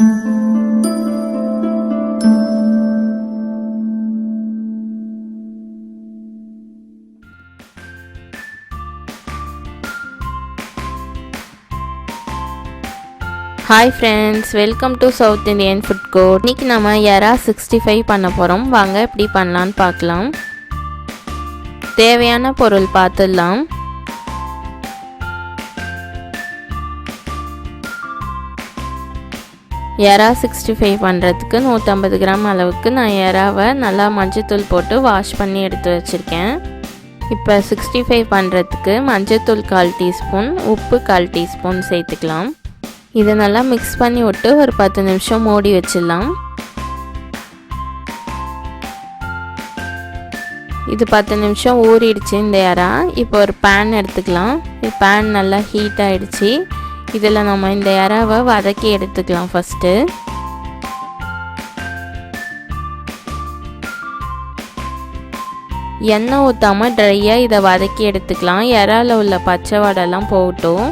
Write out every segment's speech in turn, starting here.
Hi friends, welcome to South Indian Food Court. இன்னைக்கு நம்ம எறா 65 பண்ண போறோம். வாங்க எப்படி பண்ணலாம்னு பார்க்கலாம். தேவையான பொருள் பார்த்துடலாம். எறா 65 பண்ணுறதுக்கு 150 கிராம் அளவுக்கு நான் எறாவை நல்லா மஞ்சத்தூள் போட்டு வாஷ் பண்ணி எடுத்து வச்சுருக்கேன். இப்போ 65 பண்ணுறதுக்கு மஞ்சத்தூள் 1/4 டீஸ்பூன், உப்பு 1/4 டீஸ்பூன் சேர்த்துக்கலாம். இதை நல்லா மிக்ஸ் பண்ணி விட்டு ஒரு 10 நிமிஷம் மூடி வச்சிடலாம். இது 10 நிமிஷம் ஊறிடுச்சு இந்த எறா. இப்போ ஒரு பேன் எடுத்துக்கலாம். பேன் நல்லா ஹீட் ஆகிடுச்சு. இதில் நம்ம இந்த எறாவை வதக்கி எடுத்துக்கலாம். ஃபஸ்ட்டு எண்ணெய் ஊற்றாமல் ட்ரையாக இதை வதக்கி எடுத்துக்கலாம். எறாவில் உள்ள பச்சை வடைலாம் போகட்டும்.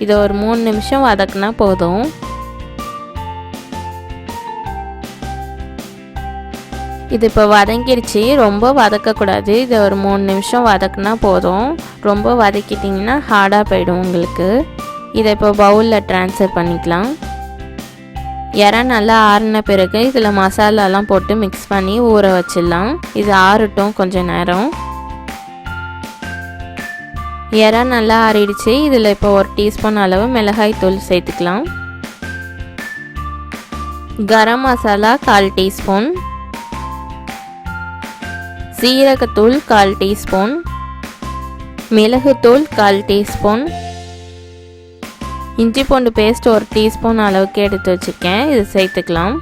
இதை ஒரு 3 நிமிஷம் வதக்குனா போதும். இது இப்போ வதங்கிடுச்சு. ரொம்ப வதக்கக்கூடாது. இதை ஒரு 3 நிமிஷம் வதக்குனா போதும். ரொம்ப வதக்கிட்டிங்கன்னா ஹார்டாக போயிடும் உங்களுக்கு. இதை இப்போ பவுலில் ட்ரான்ஸ்ஃபர் பண்ணிக்கலாம். எறா நல்லா ஆறின பிறகு இதில் மசாலாலாம் போட்டு மிக்ஸ் பண்ணி ஊற வச்சிடலாம். இது ஆறட்டும் கொஞ்சம் நேரம். எறா நல்லா ஆறிடுச்சு. இதில் இப்போ 1 டீஸ்பூன் அளவு மிளகாய் தூள் சேர்த்துக்கலாம். கரம் மசாலா 1/4 டீஸ்பூன், சீரகத்தூள் 1/4 டீஸ்பூன், மிளகுத்தூள் 1/4 டீஸ்பூன், இஞ்சி பூண்டு பேஸ்ட் 1 டீஸ்பூன் அளவுக்கு எடுத்து வச்சுருக்கேன். இது சேர்த்துக்கலாம்.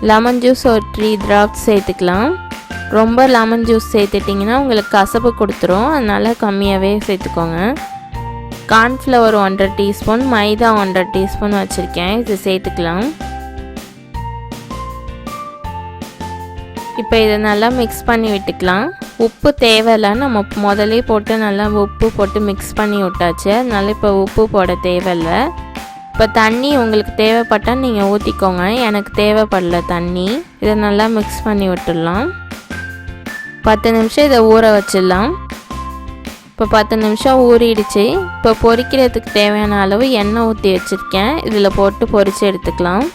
லெமன் ஜூஸ் ஒரு 3 டிராப்ஸ் சேர்த்துக்கலாம். ரொம்ப லெமன் ஜூஸ் சேர்த்துட்டிங்கன்னா உங்களுக்கு கசப்பு கொடுத்துரும். அதனால் கம்மியாகவே சேர்த்துக்கோங்க. கார்ன்ஃப்ளவர் 1/2 டீஸ்பூன், மைதா 1/2 டீஸ்பூன் வச்சுருக்கேன். இது சேர்த்துக்கலாம். இப்போ இதை நல்லா மிக்ஸ் பண்ணி விட்டுக்கலாம். உப்பு தேவையில்லை. நம்ம முதலே போட்டு நல்லா உப்பு போட்டு மிக்ஸ் பண்ணி விட்டாச்சு. அதனால் இப்போ உப்பு போட தேவையில்லை. இப்போ தண்ணி உங்களுக்கு தேவைப்பட்டால் நீங்கள் ஊற்றிக்கோங்க. எனக்கு தேவைப்படல தண்ணி. இதை நல்லா மிக்ஸ் பண்ணி விட்டுடலாம். 10 நிமிஷம் இதை ஊற வச்சிடலாம். இப்போ 10 நிமிஷம் ஊறிடுச்சு. இப்போ பொரிக்கிறதுக்கு தேவையான அளவு எண்ணெய் ஊற்றி வச்சுருக்கேன். இதில் போட்டு பொரித்து எடுத்துக்கலாம்.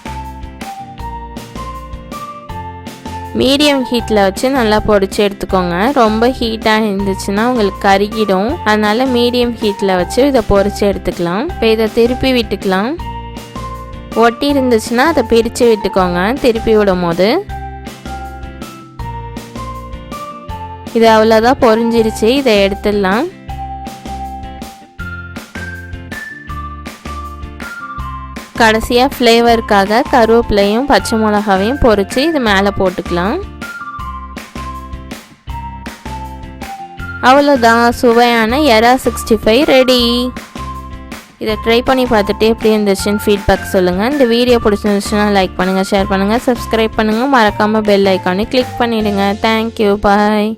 மீடியம் ஹீட்டில் வச்சு நல்லா பொரித்து எடுத்துக்கோங்க. ரொம்ப ஹீட்டாக இருந்துச்சுன்னா உங்களுக்கு கருகிடும். அதனால் மீடியம் ஹீட்டில் வச்சு இதை பொரித்து எடுத்துக்கலாம். இப்போ இதை திருப்பி விட்டுக்கலாம். ஒட்டி இருந்துச்சுன்னா அதை பிரித்து விட்டுக்கோங்க திருப்பி விடும் போது. இது அவ்வளோதான், பொரிஞ்சிருச்சு. இதை எடுத்துடலாம். கடைசியாக ஃப்ளேவருக்காக கருவேப்பிலையும் பச்சை மிளகாவையும் பொரித்து இது மேலே போட்டுக்கலாம். அவ்வளோதான், சுவையான எறா 65 ரெடி. இதை ட்ரை பண்ணி பார்த்துட்டு எப்படி இருந்துச்சுன்னு ஃபீட்பேக் சொல்லுங்கள். இந்த வீடியோ பிடிச்சிருந்துச்சுன்னா லைக் பண்ணுங்கள், ஷேர் பண்ணுங்கள், சப்ஸ்கிரைப் பண்ணுங்கள். மறக்காமல் பெல் ஐக்கானே கிளிக் பண்ணிவிடுங்க. தேங்க்யூ, பாய்.